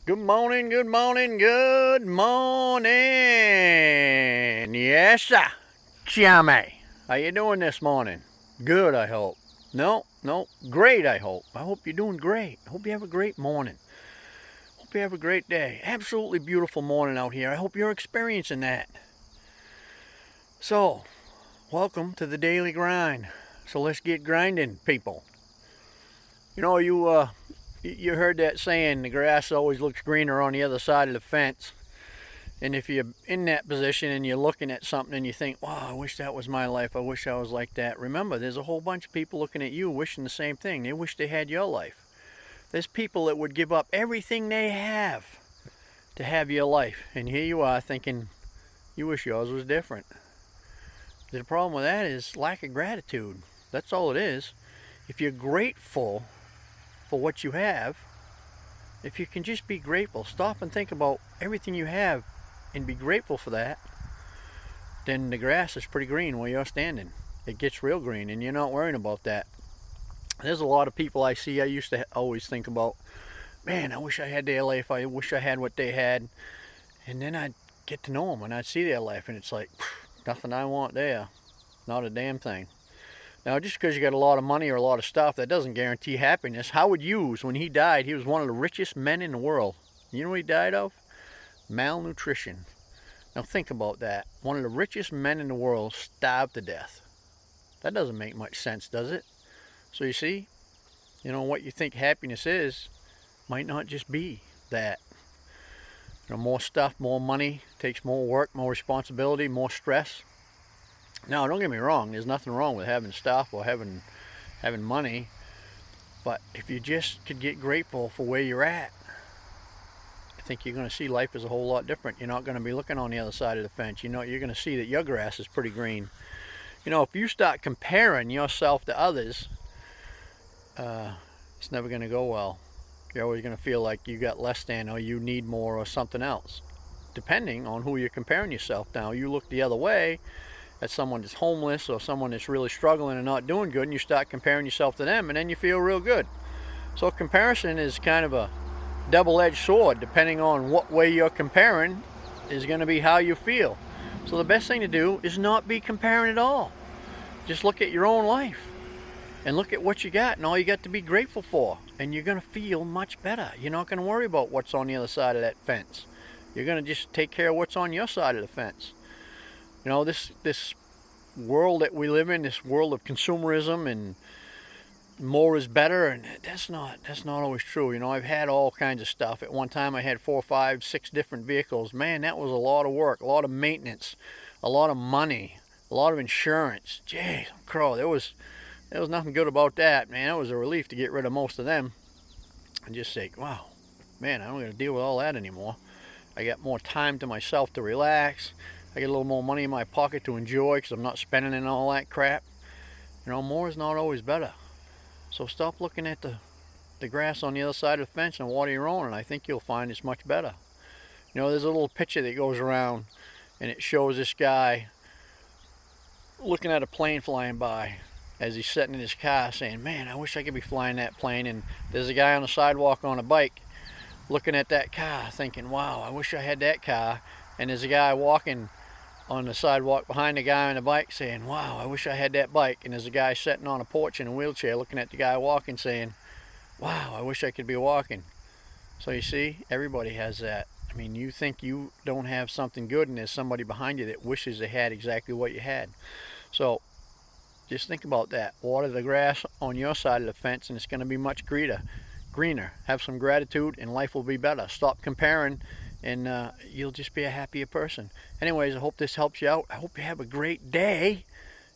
Good morning, good morning, good morning. Yes, sir. Chummy. How you doing this morning? Good, I hope. No, great, I hope. I hope you're doing great. I hope you have a great morning. Hope you have a great day. Absolutely beautiful morning out here. I hope you're experiencing that. So, welcome to the daily grind. So let's get grinding, people. You know, you heard that saying, the grass always looks greener on the other side of the fence. And if you're in that position and you're looking at something and you think, wow, I wish that was my life, I wish I was like that, remember, there's a whole bunch of people looking at you wishing the same thing. They wish they had your life. There's people that would give up everything they have to have your life. And here you are thinking, you wish yours was different. The problem with that is lack of gratitude. That's all it is. If you're grateful for what you have, if you can just be grateful, stop and think about everything you have and be grateful for that, then the grass is pretty green where you're standing. It gets real green and you're not worrying about that. There's a lot of people I see, I used to always think about, man, I wish I had their life, I wish I had what they had. And then I'd get to know them and I'd see their life and it's like, nothing I want there, not a damn thing. Now, just because you got a lot of money or a lot of stuff, that doesn't guarantee happiness. Howard Hughes, when he died, he was one of the richest men in the world. You know what he died of? Malnutrition. Now think about that. One of the richest men in the world starved to death. That doesn't make much sense, does it? So you see, what you think happiness is might not just be that. More stuff, more money, takes more work, more responsibility, more stress. Now, don't get me wrong, there's nothing wrong with having stuff or having money, but if you just could get grateful for where you're at, I think you're going to see life as a whole lot different. You're not going to be looking on the other side of the fence. You're going to see that your grass is pretty green. If you start comparing yourself to others, it's never going to go well. You're always going to feel like you got less than, or you need more, or something else. Depending on who you're comparing yourself to. Now, you look the other way at someone that's homeless or someone that's really struggling and not doing good, and you start comparing yourself to them, and then you feel real good. So comparison is kind of a double-edged sword. Depending on what way you're comparing is going to be how you feel. So the best thing to do is not be comparing at all. Just look at your own life and look at what you got and all you got to be grateful for, and you're going to feel much better. You're not going to worry about what's on the other side of that fence. You're going to just take care of what's on your side of the fence. This world that we live in, this world of consumerism and more is better, and that's not always true. I've had all kinds of stuff. At one time I had 4, 5, 6 different vehicles. Man, that was a lot of work, a lot of maintenance, a lot of money, a lot of insurance. Jeez, crow, there was nothing good about that, man. It was a relief to get rid of most of them and just say, wow, man, I don't got to deal with all that anymore. I got more time to myself to relax. I get a little more money in my pocket to enjoy because I'm not spending in all that crap. More is not always better. So stop looking at the grass on the other side of the fence and water your own, and I think you'll find it's much better. There's a little picture that goes around, and it shows this guy looking at a plane flying by as he's sitting in his car saying, man, I wish I could be flying that plane. And there's a guy on the sidewalk on a bike looking at that car thinking, wow, I wish I had that car. And there's a guy walking on the sidewalk behind the guy on the bike saying, wow, I wish I had that bike. And there's a guy sitting on a porch in a wheelchair looking at the guy walking saying, wow, I wish I could be walking. So you see, everybody has that. You think you don't have something good, and there's somebody behind you that wishes they had exactly what you had. So just think about that. Water the grass on your side of the fence and it's going to be much greener. Have some gratitude and life will be better. Stop comparing and you'll just be a happier person. Anyways, I hope this helps you out. I hope you have a great day,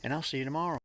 and I'll see you tomorrow.